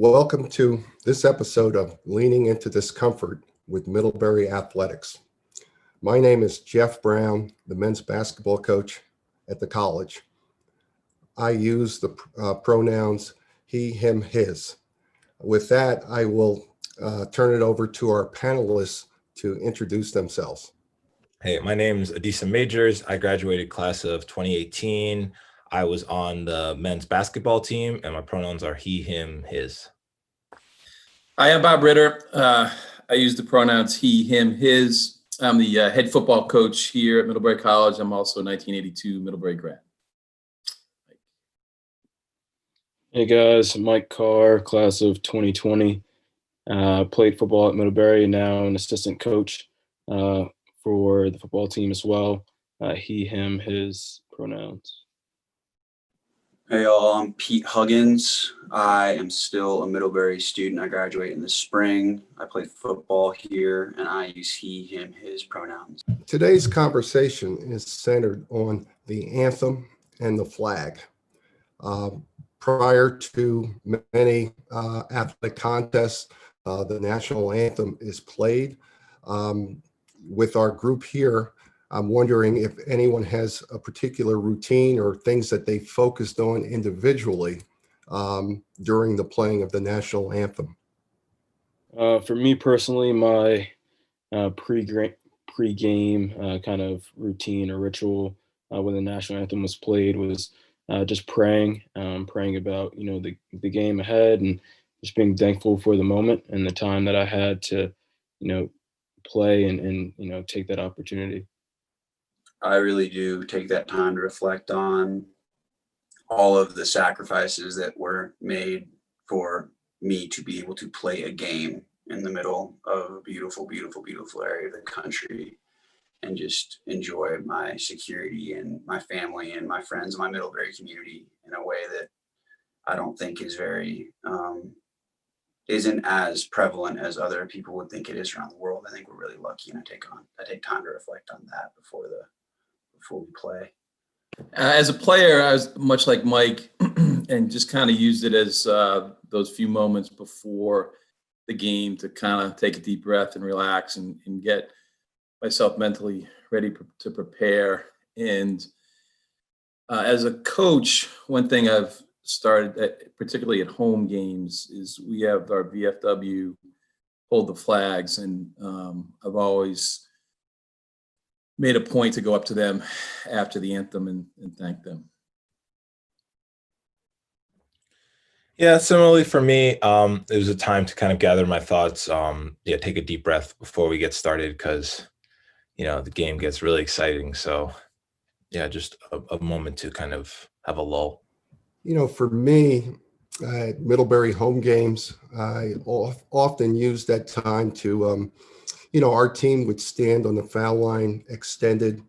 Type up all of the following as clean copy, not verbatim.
Welcome to this episode of Leaning Into Discomfort with Middlebury Athletics. My name is Jeff Brown, the men's basketball coach at the college. I use the pronouns he, him, his. With that, I will turn it over to our panelists to introduce themselves. Hey, my name's Adisa Majors. I graduated class of 2018. I was on the men's basketball team, and my pronouns are he, him, his. Hi, I'm Bob Ritter. I use the pronouns he, him, his. I'm the head football coach here at Middlebury College. I'm also a 1982 Middlebury grad. Hey guys, Mike Carr, class of 2020. Played football at Middlebury, and now an assistant coach for the football team as well. He, him, his pronouns. Hey y'all, I'm Pete Huggins. I am still a Middlebury student. I graduate in the spring. I play football here, and I use he, him, his pronouns. Today's conversation is centered on the anthem and the flag. Prior to many athletic contests, the national anthem is played. With our group here, I'm wondering if anyone has a particular routine or things that they focused on individually during the playing of the national anthem. For me personally, my pre-game kind of routine or ritual when the national anthem was played was just praying about, the game ahead and just being thankful for the moment and the time that I had to, play and take that opportunity. I really do take that time to reflect on all of the sacrifices that were made for me to be able to play a game in the middle of a beautiful, beautiful, beautiful area of the country and just enjoy my security and my family and my friends and my Middlebury community in a way that I don't think is isn't as prevalent as other people would think it is around the world. I think we're really lucky, and I take time to reflect on that before we play. As a player, I was much like Mike and just kind of used it as those few moments before the game to kind of take a deep breath and relax and get myself mentally ready to prepare. And as a coach, one thing I've started, particularly at home games, is we have our VFW hold the flags, and I've always made a point to go up to them after the anthem and thank them. Yeah, similarly for me, it was a time to kind of gather my thoughts. Take a deep breath before we get started because, the game gets really exciting. So, just a moment to kind of have a lull. For me, at Middlebury home games, I often use that time to, our team would stand on the foul line extended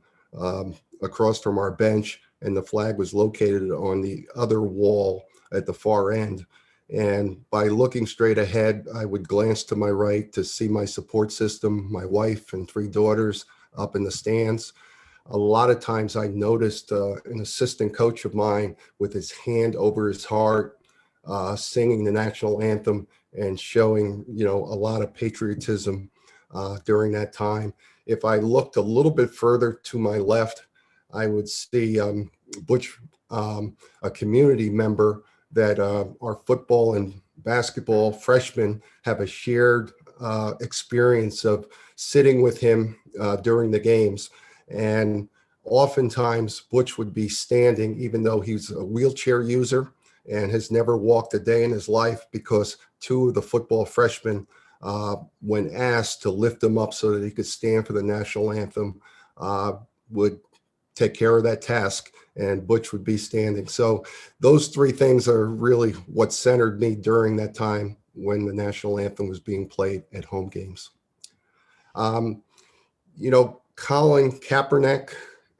across from our bench, and the flag was located on the other wall at the far end. And by looking straight ahead, I would glance to my right to see my support system, my wife and 3 daughters up in the stands. A lot of times I noticed an assistant coach of mine with his hand over his heart, singing the national anthem and showing, a lot of patriotism during that time. If I looked a little bit further to my left, I would see Butch, a community member that our football and basketball freshmen have a shared experience of sitting with him during the games. And oftentimes Butch would be standing, even though he's a wheelchair user and has never walked a day in his life, because 2 of the football freshmen, when asked to lift him up so that he could stand for the national anthem, would take care of that task, and Butch would be standing. So those 3 things are really what centered me during that time when the national anthem was being played at home games. Colin Kaepernick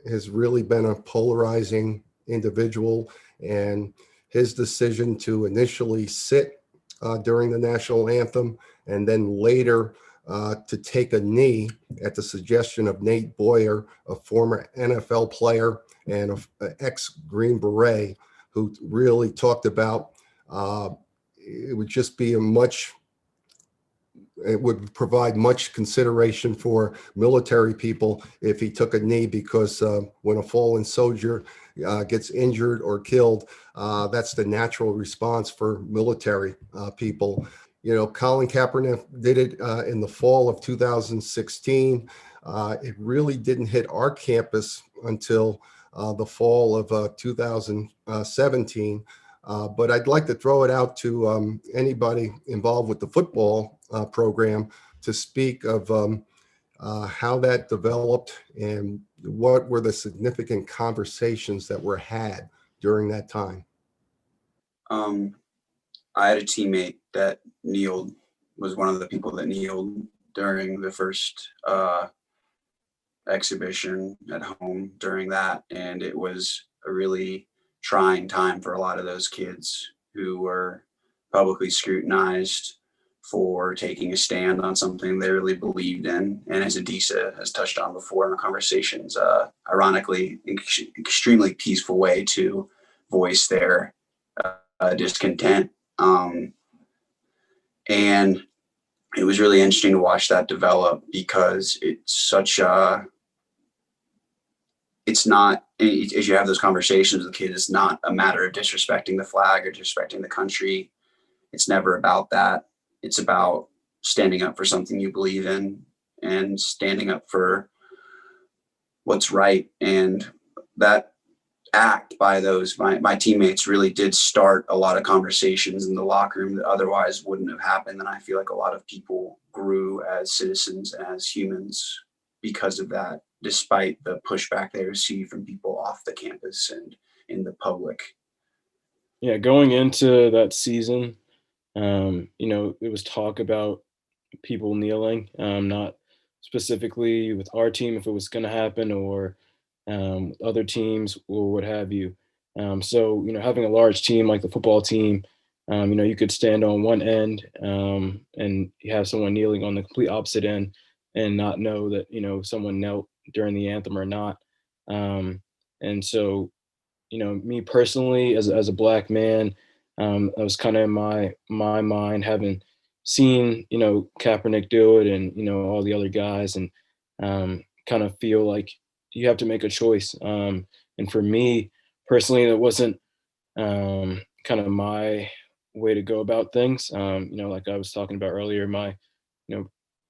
has really been a polarizing individual, and his decision to initially sit during the national anthem and then later to take a knee at the suggestion of Nate Boyer, a former NFL player and an ex-Green Beret, who really talked about it would just be it would provide much consideration for military people if he took a knee, because when a fallen soldier gets injured or killed, that's the natural response for military people. Colin Kaepernick did it in the fall of 2016. It really didn't hit our campus until the fall of 2017. But I'd like to throw it out to anybody involved with the football program to speak of how that developed and what were the significant conversations that were had during that time. I had a teammate that was one of the people that kneeled during the first exhibition at home during that. And it was a really trying time for a lot of those kids who were publicly scrutinized for taking a stand on something they really believed in. And as Adisa has touched on before in the conversations, ironically, extremely peaceful way to voice their discontent. And it was really interesting to watch that develop, because it's not, as you have those conversations with the kid, it's not a matter of disrespecting the flag or disrespecting the country. It's never about that. It's about standing up for something you believe in and standing up for what's right. And that act by my teammates really did start a lot of conversations in the locker room that otherwise wouldn't have happened. And I feel like a lot of people grew as citizens, as humans, because of that, despite the pushback they received from people off the campus and in the public. Yeah, going into that season, it was talk about people kneeling, not specifically with our team if it was going to happen, or other teams or what have you. So, having a large team like the football team, you could stand on one end and you have someone kneeling on the complete opposite end and not know that, someone knelt during the anthem or not. And so, me personally, as a black man, I was kind of in my mind, having seen, Kaepernick do it and, all the other guys, and kind of feel like you have to make a choice. And for me personally, that wasn't kind of my way to go about things. Like I was talking about earlier, my,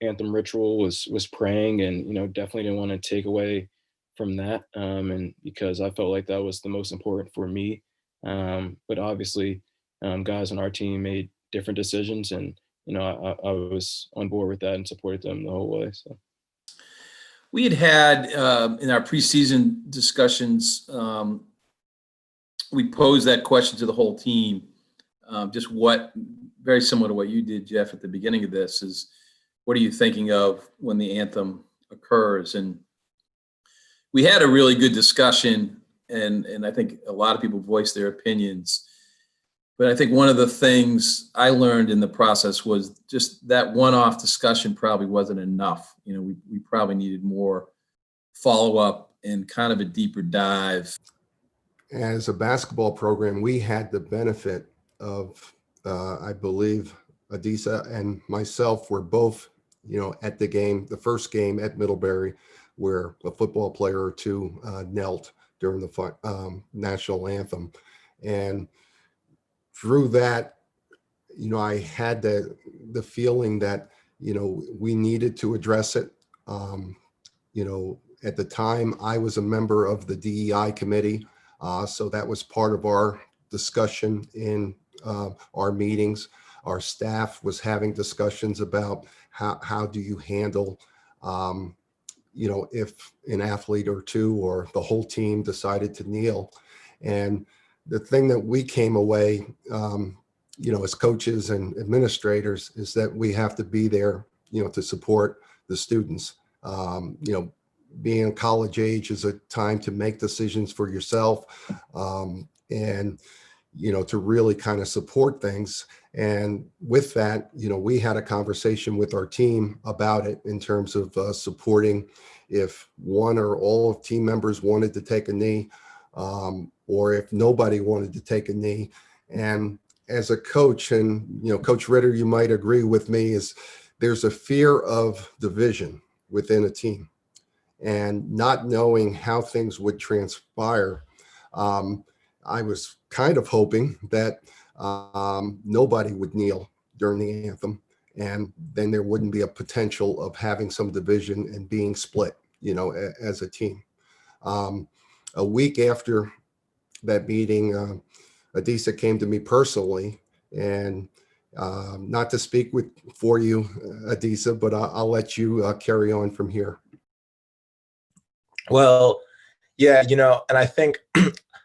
anthem ritual was praying, and, definitely didn't want to take away from that. And because I felt like that was the most important for me. But obviously, guys on our team made different decisions, and, I was on board with that and supported them the whole way. So. We had in our preseason discussions, we posed that question to the whole team. Very similar to what you did, Jeff, at the beginning of this, is what are you thinking of when the anthem occurs? And we had a really good discussion, and I think a lot of people voiced their opinions. But I think one of the things I learned in the process was just that one-off discussion probably wasn't enough. We probably needed more follow-up and kind of a deeper dive. As a basketball program, we had the benefit of, I believe, Adisa and myself were both, at the first game at Middlebury, where a football player or two knelt during the national anthem. And through that, I had the feeling that, we needed to address it. At the time, I was a member of the DEI committee. So that was part of our discussion in our meetings. Our staff was having discussions about how do you handle, if an athlete or two or the whole team decided to kneel. And the thing that we came away, as coaches and administrators, is that we have to be there, to support the students. Being college age is a time to make decisions for yourself, and, to really kind of support things. And with that, we had a conversation with our team about it in terms of supporting if one or all of team members wanted to take a knee, or if nobody wanted to take a knee. And as a coach, and Coach Ritter, you might agree with me, is there's a fear of division within a team and not knowing how things would transpire. I was kind of hoping that nobody would kneel during the anthem, and then there wouldn't be a potential of having some division and being split, as a team. A week after that meeting, Adisa came to me personally, and not to speak for you, Adisa, but I'll let you carry on from here. Well, yeah, and I think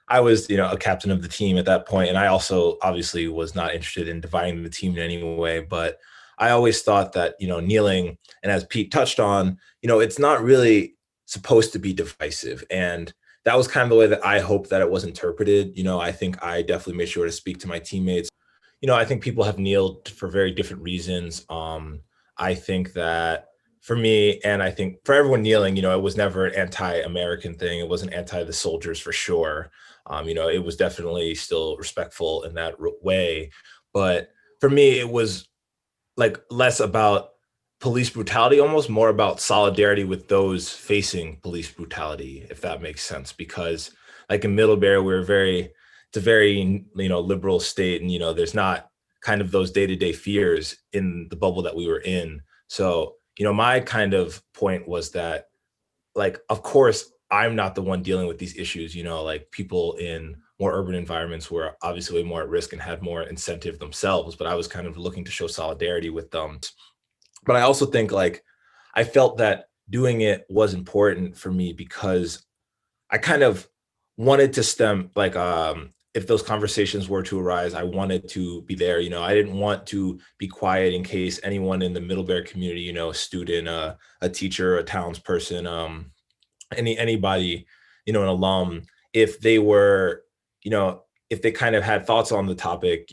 I was, a captain of the team at that point, and I also obviously was not interested in dividing the team in any way, but I always thought that, kneeling, and as Pete touched on, it's not really supposed to be divisive. And that was kind of the way that I hope that it was interpreted. I think I definitely made sure to speak to my teammates. I think people have kneeled for very different reasons. I think that for me, and I think for everyone kneeling, it was never an anti-American thing. It wasn't anti the soldiers for sure. It was definitely still respectful in that way. But for me, it was like less about police brutality, almost more about solidarity with those facing police brutality, if that makes sense. Because like in Middlebury, it's a very, liberal state, and, there's not kind of those day-to-day fears in the bubble that we were in. So, my kind of point was that, like, of course, I'm not the one dealing with these issues, like people in more urban environments were obviously more at risk and had more incentive themselves, but I was kind of looking to show solidarity with them. But I also think, like, I felt that doing it was important for me because I kind of wanted to stem, like, if those conversations were to arise, I wanted to be there. I didn't want to be quiet in case anyone in the Middlebury community, a student, a teacher, a townsperson, anybody, an alum, if they were, if they kind of had thoughts on the topic,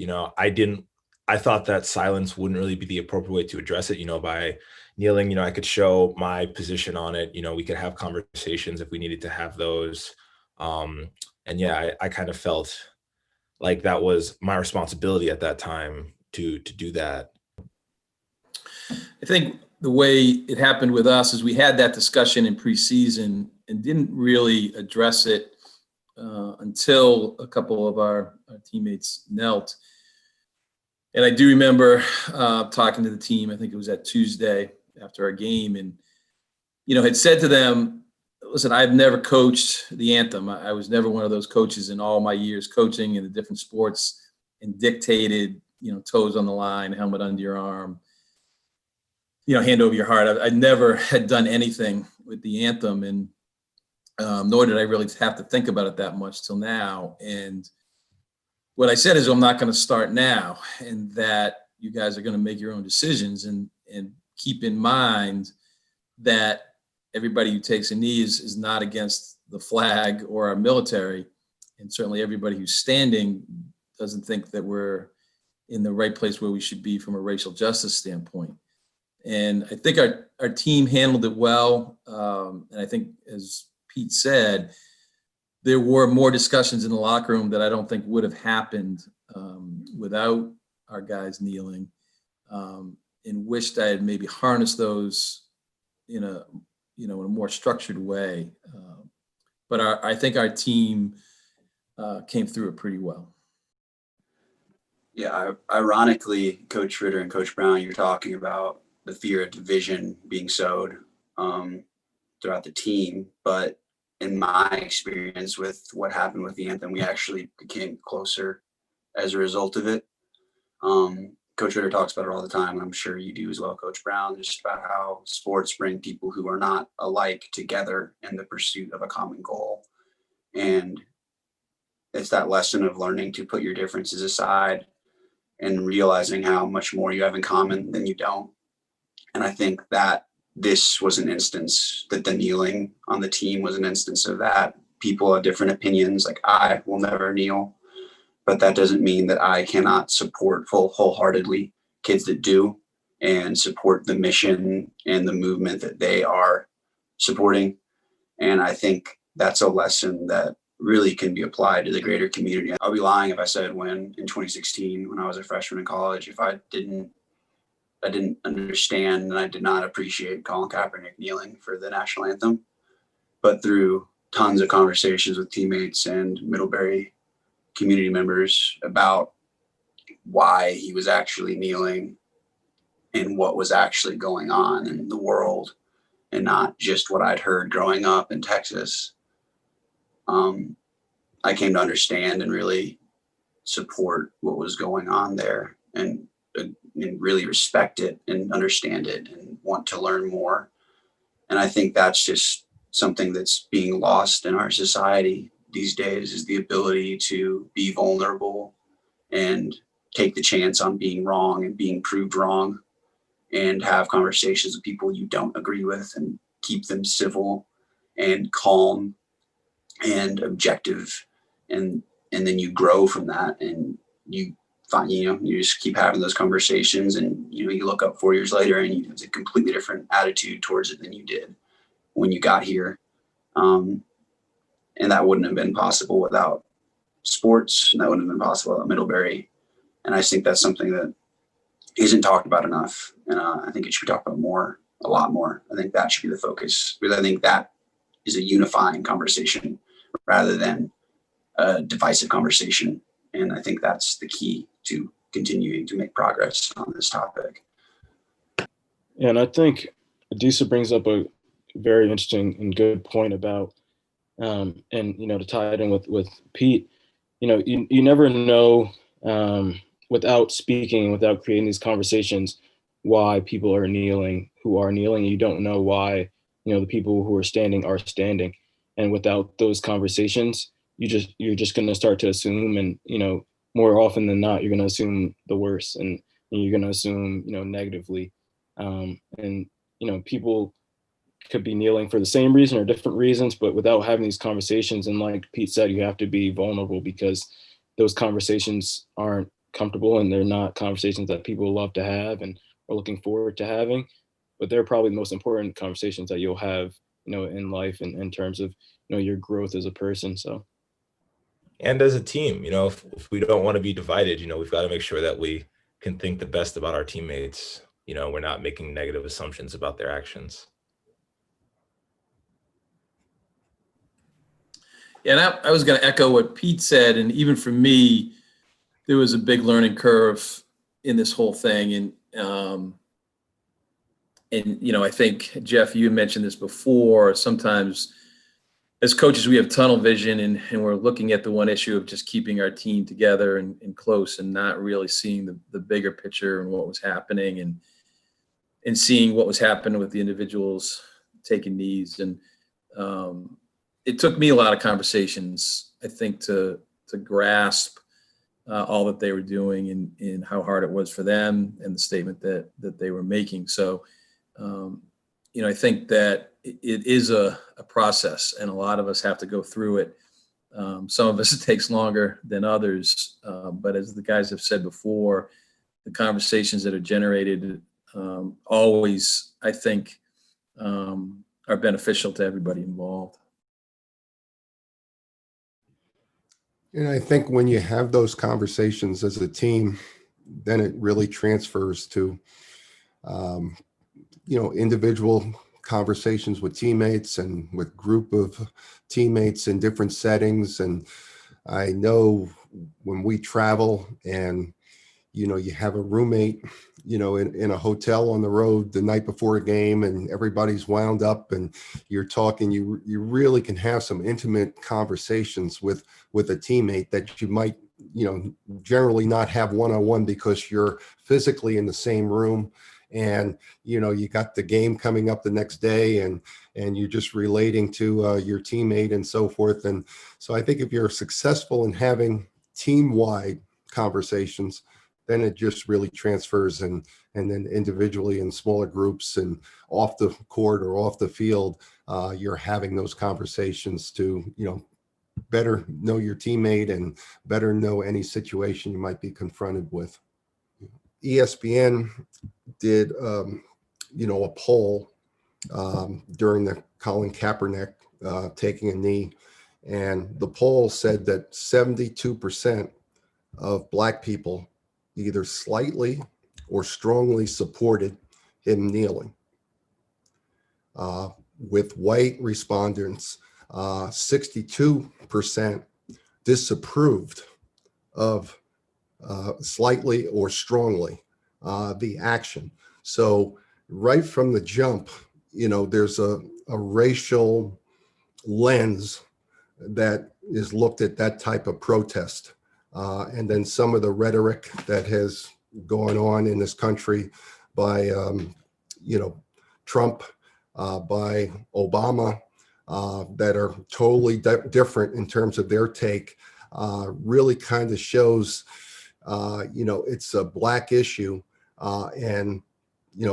I thought that silence wouldn't really be the appropriate way to address it, by kneeling. I could show my position on it. We could have conversations if we needed to have those. And yeah, I kind of felt like that was my responsibility at that time to do that. I think the way it happened with us is we had that discussion in preseason and didn't really address it until a couple of our teammates knelt. And I do remember talking to the team, I think it was that Tuesday after our game, and, had said to them, listen, I've never coached the anthem. I was never one of those coaches in all my years coaching in the different sports and dictated, toes on the line, helmet under your arm, hand over your heart. I never had done anything with the anthem, and nor did I really have to think about it that much till now. And what I said is, I'm not going to start now, and that you guys are going to make your own decisions, and keep in mind that everybody who takes a knee is not against the flag or our military. And certainly everybody who's standing doesn't think that we're in the right place where we should be from a racial justice standpoint. And I think our team handled it well. And I think, as Pete said, there were more discussions in the locker room that I don't think would have happened without our guys kneeling, and wished I had maybe harnessed those in a more structured way. But I think our team came through it pretty well. Yeah, ironically, Coach Ritter and Coach Brown, you're talking about the fear of division being sowed throughout the team. But in my experience with what happened with the anthem, we actually became closer as a result of it. Coach Ritter talks about it all the time, and I'm sure you do as well, Coach Brown, just about how sports bring people who are not alike together in the pursuit of a common goal. And it's that lesson of learning to put your differences aside and realizing how much more you have in common than you don't. And I think that this was an instance, that the kneeling on the team was an instance of that. People have different opinions. Like, I will never kneel, but that doesn't mean that I cannot support wholeheartedly kids that do, and support the mission and the movement that they are supporting. And I think that's a lesson that really can be applied to the greater community. I'll be lying if I said when in 2016, when I was a freshman in college, if I didn't understand and I did not appreciate Colin Kaepernick kneeling for the national anthem. But through tons of conversations with teammates and Middlebury community members about why he was actually kneeling and what was actually going on in the world, and not just what I'd heard growing up in Texas, I came to understand and really support what was going on there, and really respect it and understand it and want to learn more. And I think that's just something that's being lost in our society these days, is the ability to be vulnerable and take the chance on being wrong and being proved wrong, and have conversations with people you don't agree with and keep them civil and calm and objective. And then you grow from that, and you find, you just keep having those conversations, and, you look up 4 years later and it's a completely different attitude towards it than you did when you got here. And that wouldn't have been possible without sports, and that wouldn't have been possible without Middlebury. And I think that's something that isn't talked about enough. And I think it should be talked about more, a lot more. I think that should be the focus, because I think that is a unifying conversation rather than a divisive conversation. And I think that's the key to continuing to make progress on this topic. Yeah, and I think Adisa brings up a very interesting and good point about, and to tie it in with Pete, you never know, without speaking, without creating these conversations, why people are kneeling, who are kneeling. You don't know why, the people who are standing, and without those conversations, you're just going to start to assume, and more often than not, you're going to assume the worst, and you're going to assume negatively, and people could be kneeling for the same reason or different reasons, but without having these conversations, and like Pete said, you have to be vulnerable, because those conversations aren't comfortable, and they're not conversations that people love to have and are looking forward to having, but they're probably the most important conversations that you'll have in life, and in terms of your growth as a person. So, And as a team, if we don't want to be divided, we've got to make sure that we can think the best about our teammates. We're not making negative assumptions about their actions. Yeah, and I was going to echo what Pete said. And even for me, there was a big learning curve in this whole thing. And I think, Jeff, you mentioned this before. Sometimes as coaches, we have tunnel vision, and we're looking at the one issue of just keeping our team together and close, and not really seeing the bigger picture and what was happening, and seeing what was happening with the individuals taking knees. And it took me a lot of conversations, I think, to grasp all that they were doing, and how hard it was for them, and the statement that they were making. So, I think that it is a process, and a lot of us have to go through it. Some of us, it takes longer than others. But as the guys have said before, the conversations that are generated always, I think, are beneficial to everybody involved. And I think when you have those conversations as a team, then it really transfers to, individual conversations with teammates and with group of teammates in different settings. And I know when we travel and, you have a roommate, in a hotel on the road the night before a game, and everybody's wound up and you're talking, you really can have some intimate conversations with a teammate that you might, generally not have one-on-one, because you're physically in the same room, and, you got the game coming up the next day, and you're just relating to your teammate and so forth. And so I think if you're successful in having team-wide conversations, then it just really transfers, and then individually in smaller groups and off the court or off the field, you're having those conversations to, better know your teammate and better know any situation you might be confronted with. ESPN did, a poll during the Colin Kaepernick taking a knee, And the poll said that 72% of Black people either slightly or strongly supported him kneeling. With white respondents, 62% disapproved of slightly or strongly the action. So right from the jump, there's a racial lens that is looked at that type of protest. And then some of the rhetoric that has gone on in this country by, Trump, by Obama, that are totally different in terms of their take, really kind of shows, it's a Black issue, and,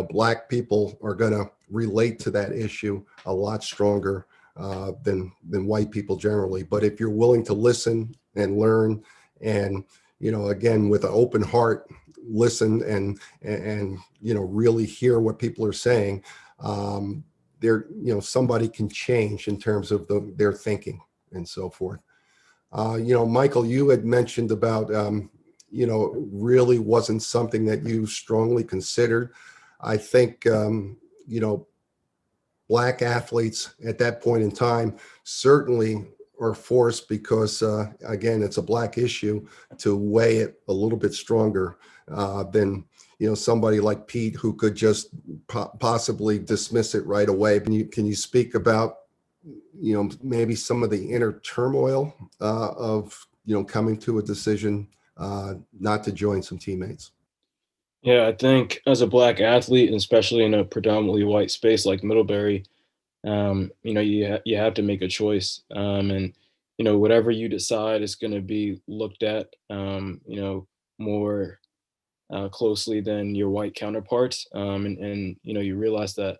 Black people are going to relate to that issue a lot stronger than white people generally. But if you're willing to listen and learn, and again, with an open heart, listen and really hear what people are saying, somebody can change in terms of their thinking and so forth. Michael, you had mentioned about really wasn't something that you strongly considered. I think Black athletes at that point in time certainly are forced, because again, it's a Black issue, to weigh it a little bit stronger than somebody like Pete, who could just possibly dismiss it right away. Can you speak about maybe some of the inner turmoil of coming to a decision not to join some teammates? Yeah, I think as a Black athlete, and especially in a predominantly white space like Middlebury, you have to make a choice, and whatever you decide is going to be looked at, more closely than your white counterparts, and you realize that.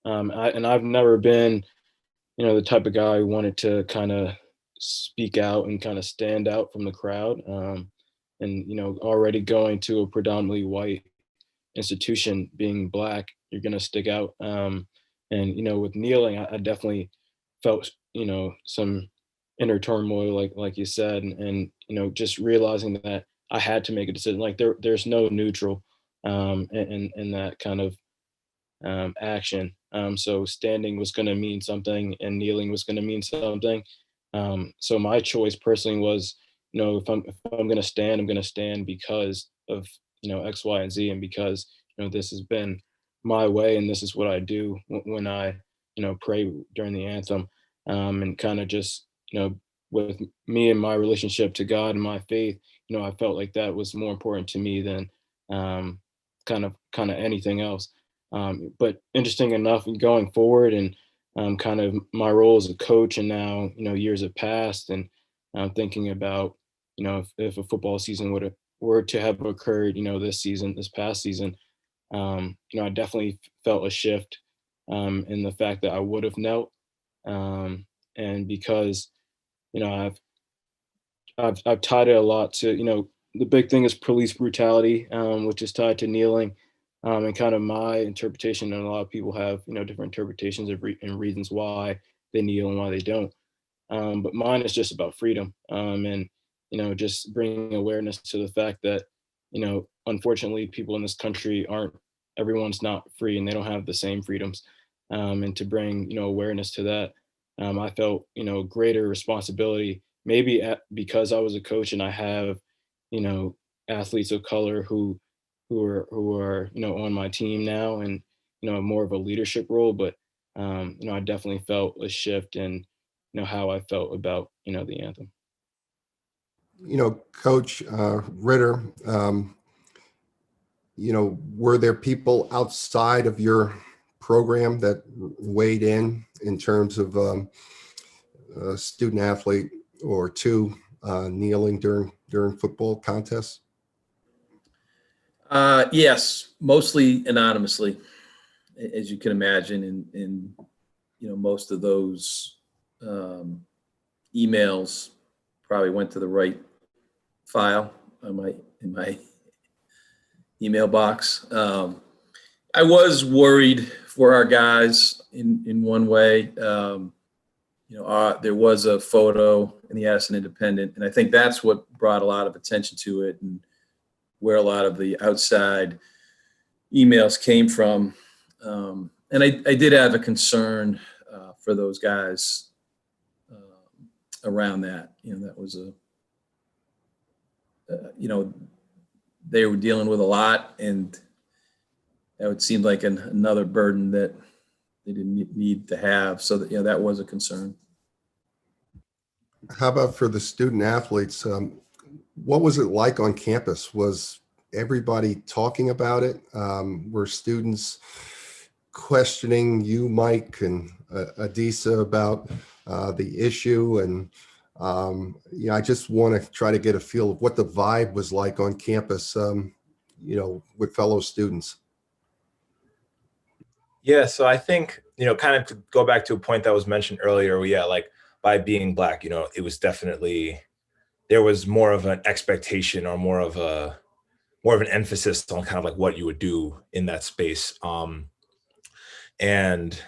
I've never been, the type of guy who wanted to kind of speak out and kind of stand out from the crowd, and already going to a predominantly white institution, being Black, you're going to stick out. And with kneeling, I definitely felt some inner turmoil, like you said, and just realizing that I had to make a decision. Like there's no neutral in that kind of action. So standing was going to mean something, and kneeling was going to mean something. So my choice personally was, if I'm going to stand, I'm going to stand because of X, Y, and Z, and because this has been my way, and this is what I do when I pray during the anthem, and kind of just with me and my relationship to God and my faith, I felt like that was more important to me than kind of anything else. But interesting enough, going forward, and kind of my role as a coach, and now years have passed, and I'm thinking about if a football season were to have occurred this past season, I definitely felt a shift in the fact that I would have knelt, and because I've tied it a lot to the big thing is police brutality, which is tied to kneeling, and kind of my interpretation, and a lot of people have different interpretations and reasons why they kneel and why they don't. But mine is just about freedom, and just bringing awareness to the fact that unfortunately, people in this country everyone's not free, and they don't have the same freedoms, and to bring awareness to that, I felt greater responsibility, maybe because I was a coach and I have athletes of color who are on my team now, and more of a leadership role. But I definitely felt a shift in how I felt about the anthem. Coach Ritter, were there people outside of your program that weighed in terms of a student athlete or two kneeling during football contests? Yes, mostly anonymously, as you can imagine, and most of those emails probably went to the right file in my email box. I was worried for our guys in one way. there was a photo in the Addison Independent, and I think that's what brought a lot of attention to it, and where a lot of the outside emails came from. And I did have a concern for those guys around that. That was they were dealing with a lot, and that would seem like another burden that they didn't need to have. So that was a concern. How about for the student athletes? What was it like on campus? Was everybody talking about it? Were students questioning you, Mike, and Adisa about the issue? And I just want to try to get a feel of what the vibe was like on campus, with fellow students. Yeah, so I think, kind of to go back to a point that was mentioned earlier, like by being Black, it was definitely, there was more of an expectation or more of an emphasis on kind of like what you would do in that space. And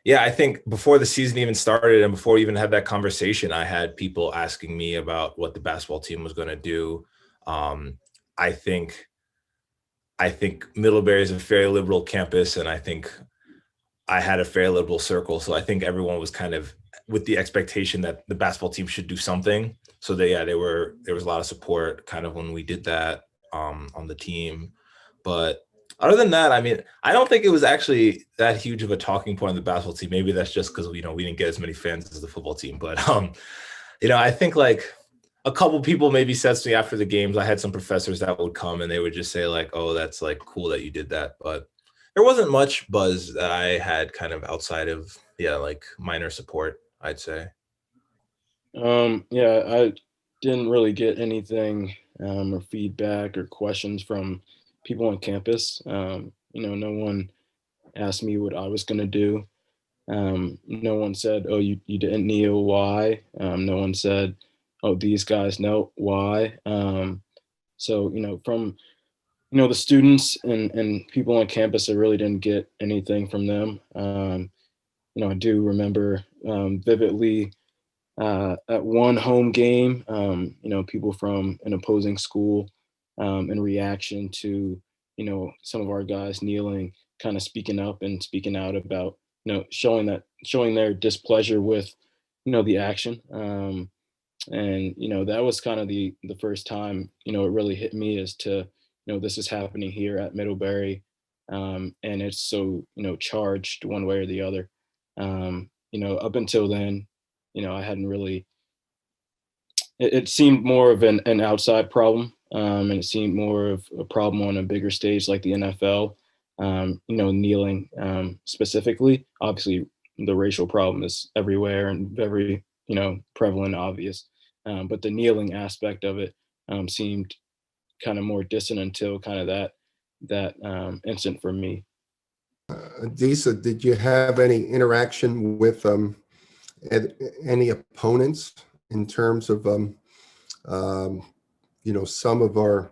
yeah, I think before the season even started and before we even had that conversation, I had people asking me about what the basketball team was going to do. I think Middlebury is a very liberal campus, and I think I had a fairly liberal circle. So I think everyone was kind of with the expectation that the basketball team should do something. So there was a lot of support kind of when we did that on the team. But other than that, I mean, I don't think it was actually that huge of a talking point on the basketball team. Maybe that's just because, we didn't get as many fans as the football team. But, I think like a couple people maybe said to me after the games, I had some professors that would come and they would just say like, oh, that's like cool that you did that. But there wasn't much buzz that I had kind of outside of, like minor support, I'd say. I didn't really get anything or feedback or questions from people on campus. No one asked me what I was going to do. No one said, oh, you didn't kneel, why? No one said, oh, these guys know why. So, from the students and people on campus, I really didn't get anything from them. I do remember vividly at one home game, people from an opposing school in reaction to, some of our guys kneeling, kind of speaking up and speaking out about, showing their displeasure with, the action. And that was kind of the first time it really hit me as to this is happening here at Middlebury, and it's so charged one way or the other. Up until then, I hadn't really. It seemed more of an outside problem, and it seemed more of a problem on a bigger stage like the NFL. Kneeling specifically. Obviously, the racial problem is everywhere and very prevalent, obvious. But the kneeling aspect of it seemed kind of more distant until kind of that instant for me. Adisa, did you have any interaction with any opponents in terms of, some of our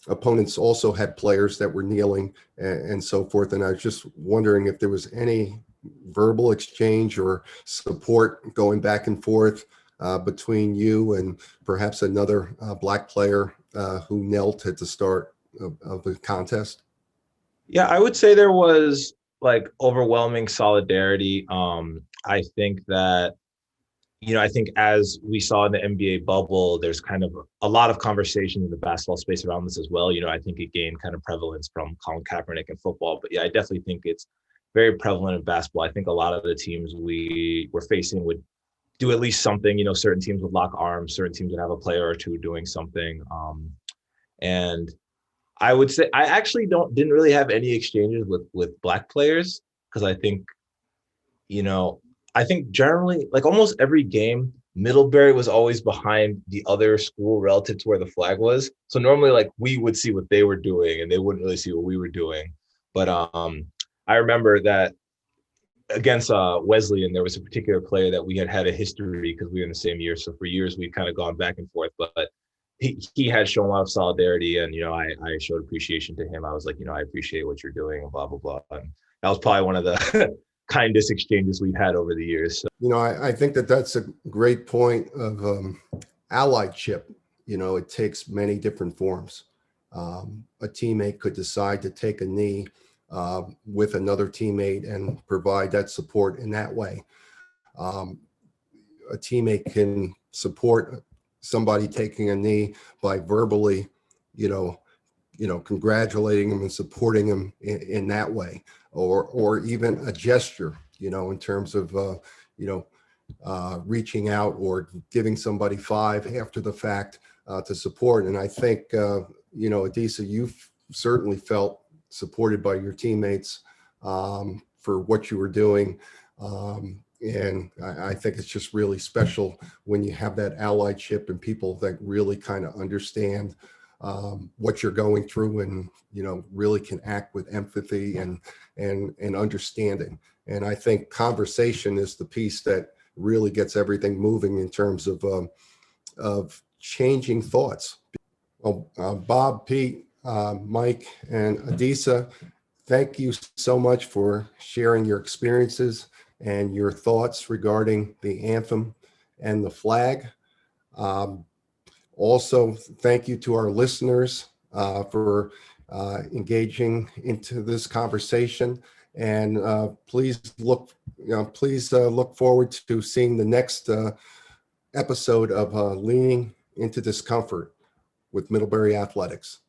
opponents also had players that were kneeling and so forth. And I was just wondering if there was any verbal exchange or support going back and forth between you and perhaps another Black player who knelt at the start of the contest? Yeah, I would say there was like overwhelming solidarity. I think that, I think as we saw in the NBA bubble, there's kind of a lot of conversation in the basketball space around this as well. I think it gained kind of prevalence from Colin Kaepernick in football. But yeah, I definitely think it's very prevalent in basketball. I think a lot of the teams we were facing would do at least something. Certain teams would lock arms, certain teams would have a player or two doing something. And I would say I actually didn't really have any exchanges with Black players because I think, I think generally, like almost every game, Middlebury was always behind the other school relative to where the flag was. So normally, like we would see what they were doing, and they wouldn't really see what we were doing. But I remember that against Wesleyan, there was a particular player that we had a history because we were in the same year. So for years, we've kind of gone back and forth. But he had shown a lot of solidarity, and I showed appreciation to him. I was like, I appreciate what you're doing, and blah blah blah. And that was probably one of the kindest exchanges we've had over the years. So. You know, I think that that's a great point of allyship. You know, it takes many different forms. A teammate could decide to take a knee with another teammate and provide that support in that way. A teammate can support somebody taking a knee by verbally, you know, congratulating them and supporting them in that way, or even a gesture, you know, in terms of, reaching out or giving somebody five after the fact to support. And I think, Adisa, you've certainly felt supported by your teammates for what you were doing. And I think it's just really special when you have that allyship and people that really kind of understand what you're going through and, you know, really can act with empathy and understanding. And I think conversation is the piece that really gets everything moving in terms of changing thoughts. Well, Bob, Pete, Mike, and Adisa, thank you so much for sharing your experiences and your thoughts regarding the anthem and the flag. Also, thank you to our listeners for engaging into this conversation. And please look forward to seeing the next episode of Leaning Into Discomfort with Middlebury Athletics.